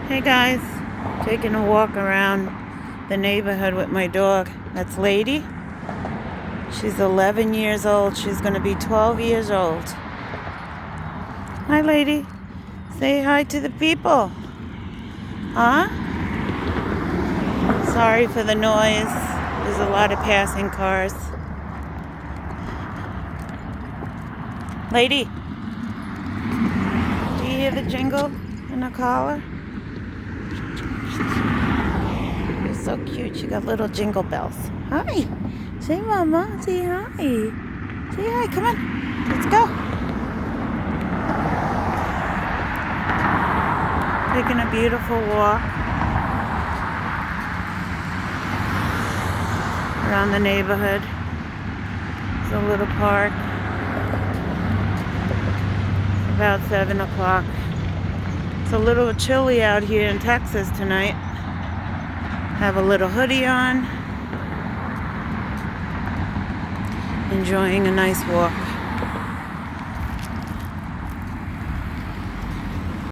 Hey guys, taking a walk around the neighborhood with my dog. That's Lady. She's 11 years old. She's going to be 12 years old. Hi, Lady. Say hi to the people. Huh? Sorry for the noise. There's a lot of passing cars. Lady, do you hear the jingle in the collar? You're so cute. You got little jingle bells. Hi. Say mama. Say hi. Say hi. Come on. Let's go. Taking a beautiful walk around the neighborhood. It's a little park. It's about 7 o'clock. It's a little chilly out here in Texas tonight. Have a little hoodie on. Enjoying a nice walk.